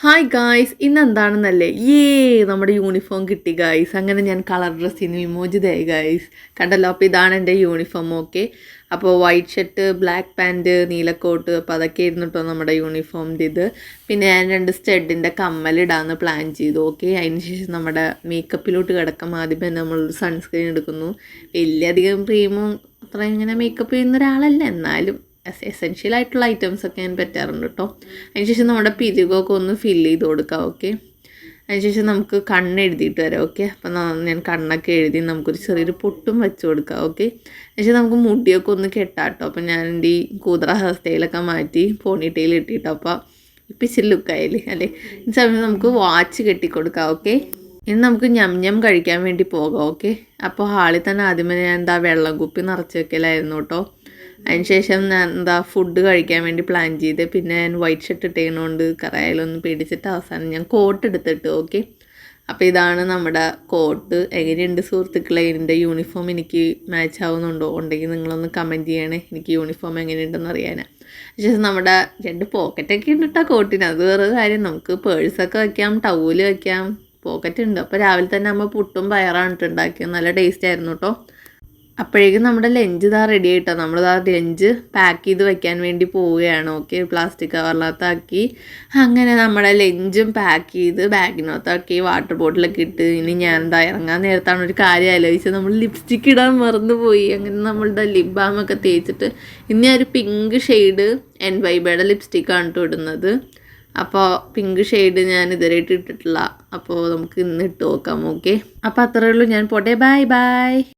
Hi guys, ഇന്ന് എന്താണെന്നല്ലേ നമ്മുടെ യൂണിഫോം കിട്ടി ഗായ്സ്. അങ്ങനെ ഞാൻ കളർ ഡ്രസ്സിന് വിമോചിതയായി ഗായ്സ്. കണ്ടല്ലോ, അപ്പോൾ ഇതാണ് എൻ്റെ യൂണിഫോം. ഓക്കെ, അപ്പോൾ വൈറ്റ് ഷർട്ട്, ബ്ലാക്ക് പാൻറ്റ്, നീലക്കോട്ട്, അപ്പോൾ അതൊക്കെ ആയിരുന്നു കേട്ടോ നമ്മുടെ യൂണിഫോമിൻ്റെ ഇത്. പിന്നെ ഞാൻ 2 സ്റ്റഡിൻ്റെ കമ്മലിടാമെന്ന് പ്ലാൻ ചെയ്തു. ഓക്കെ, അതിന് ശേഷം നമ്മുടെ മേക്കപ്പിലോട്ട് കിടക്കാം. ആദ്യമേ നമ്മൾ സൺസ്ക്രീൻ എടുക്കുന്നു. വലിയധികം ക്രീമും അത്ര ഇങ്ങനെ മേക്കപ്പ് ചെയ്യുന്ന ഒരാളല്ല, എന്നാലും എസെൻഷ്യൽ ആയിട്ടുള്ള ഐറ്റംസൊക്കെ ഞാൻ പറ്റാറുണ്ട് കേട്ടോ. അതിനുശേഷം നമ്മുടെ പിരികൊക്കെ ഒന്ന് ഫില്ല് ചെയ്ത് കൊടുക്കാം. ഓക്കെ, അതിനുശേഷം നമുക്ക് കണ്ണെഴുതിയിട്ട് വരാം. ഓക്കെ, അപ്പം ഞാൻ കണ്ണൊക്കെ എഴുതി നമുക്കൊരു ചെറിയൊരു പൊട്ടും വെച്ച് കൊടുക്കാം. ഓക്കെ, അതിനുശേഷം നമുക്ക് മുടിയൊക്കെ ഒന്ന് കെട്ടാം കേട്ടോ. അപ്പം ഞാൻ എൻ്റെ ഈ കൂതറ ഹെയർ സ്റ്റൈലൊക്കെ മാറ്റി പോണിറ്റെയിൽ ഇട്ടിട്ടോ. അപ്പോൾ ഇപ്പം ഇച്ചിരി ലുക്കായില്ലേ അല്ലേ. ഈ സമയം നമുക്ക് വാച്ച് കെട്ടിക്കൊടുക്കാം. ഓക്കെ, ഇനി നമുക്ക് ഞം കഴിക്കാൻ വേണ്ടി പോകാം. ഓക്കെ, അപ്പോൾ ഹാളിൽ തന്നെ ആദ്യമേ ഞാൻ വെള്ളം കുപ്പി നിറച്ച് വെക്കലായിരുന്നു കേട്ടോ. അതിനുശേഷം ഞാൻ ഫുഡ് കഴിക്കാൻ വേണ്ടി പ്ലാൻ ചെയ്ത്, പിന്നെ ഞാൻ വൈറ്റ് ഷർട്ട് ഇട്ടേണോണ്ട് കറയാലൊന്ന് പേടിച്ചിട്ട് അവസാനം ഞാൻ കോട്ട് എടുത്തിട്ട്. ഓക്കെ, അപ്പോൾ ഇതാണ് നമ്മുടെ കോട്ട്. എങ്ങനെയുണ്ട് സുഹൃത്തുക്കളെ? ഇതിൻ്റെ യൂണിഫോം എനിക്ക് മാച്ച് ആവുന്നുണ്ടോ? ഉണ്ടെങ്കിൽ നിങ്ങളൊന്ന് കമൻറ്റ് ചെയ്യണേ, എനിക്ക് യൂണിഫോം എങ്ങനെയുണ്ടെന്ന് അറിയാനാണ്. ശേഷം നമ്മുടെ 2 പോക്കറ്റൊക്കെ ഉണ്ട് കേട്ടോ കോട്ടിന്. അത് വേറെ കാര്യം, നമുക്ക് പേഴ്സൊക്കെ വയ്ക്കാം, ടവല് വയ്ക്കാം, പോക്കറ്റ് ഉണ്ട്. അപ്പോൾ രാവിലെ തന്നെ നമ്മൾ പുട്ടും പയറാണ് ഉണ്ടാക്കിയത്. നല്ല ടേസ്റ്റ് ആയിരുന്നു കേട്ടോ. അപ്പോഴേക്കും നമ്മുടെ ലഞ്ച് റെഡി ആയിട്ടോ. നമ്മളിതാ ലഞ്ച് പാക്ക് ചെയ്ത് വെക്കാൻ വേണ്ടി പോവുകയാണ്. ഓക്കെ, പ്ലാസ്റ്റിക് കവറിനകത്താക്കി അങ്ങനെ നമ്മുടെ ലഞ്ചും പാക്ക് ചെയ്ത് ബാഗിനകത്താക്കി വാട്ടർ ബോട്ടിലൊക്കെ ഇട്ട്. ഇനി ഞാൻ ഇറങ്ങാൻ നേരത്താണ് ഒരു കാര്യം ആലോചിച്ചത്. നമ്മൾ ലിപ്സ്റ്റിക് ഇടാൻ മറന്നുപോയി. അങ്ങനെ നമ്മളുടെ ലിപ് ബാമൊക്കെ തേച്ചിട്ട് ഇനി ഒരു പിങ്ക് ഷെയ്ഡ് NYBയുടെ ലിപ്സ്റ്റിക്കാണ് കേട്ടോ ഇടുന്നത്. അപ്പോൾ പിങ്ക് ഷെയ്ഡ് ഞാൻ ഇതുവരെയായിട്ട് ഇട്ടിട്ടില്ല. അപ്പോൾ നമുക്ക് ഇന്ന് ഇട്ട് നോക്കാം. ഓക്കെ, അപ്പോൾ അത്രയേ ഉള്ളൂ. ഞാൻ പോട്ടെ, ബൈ ബൈ.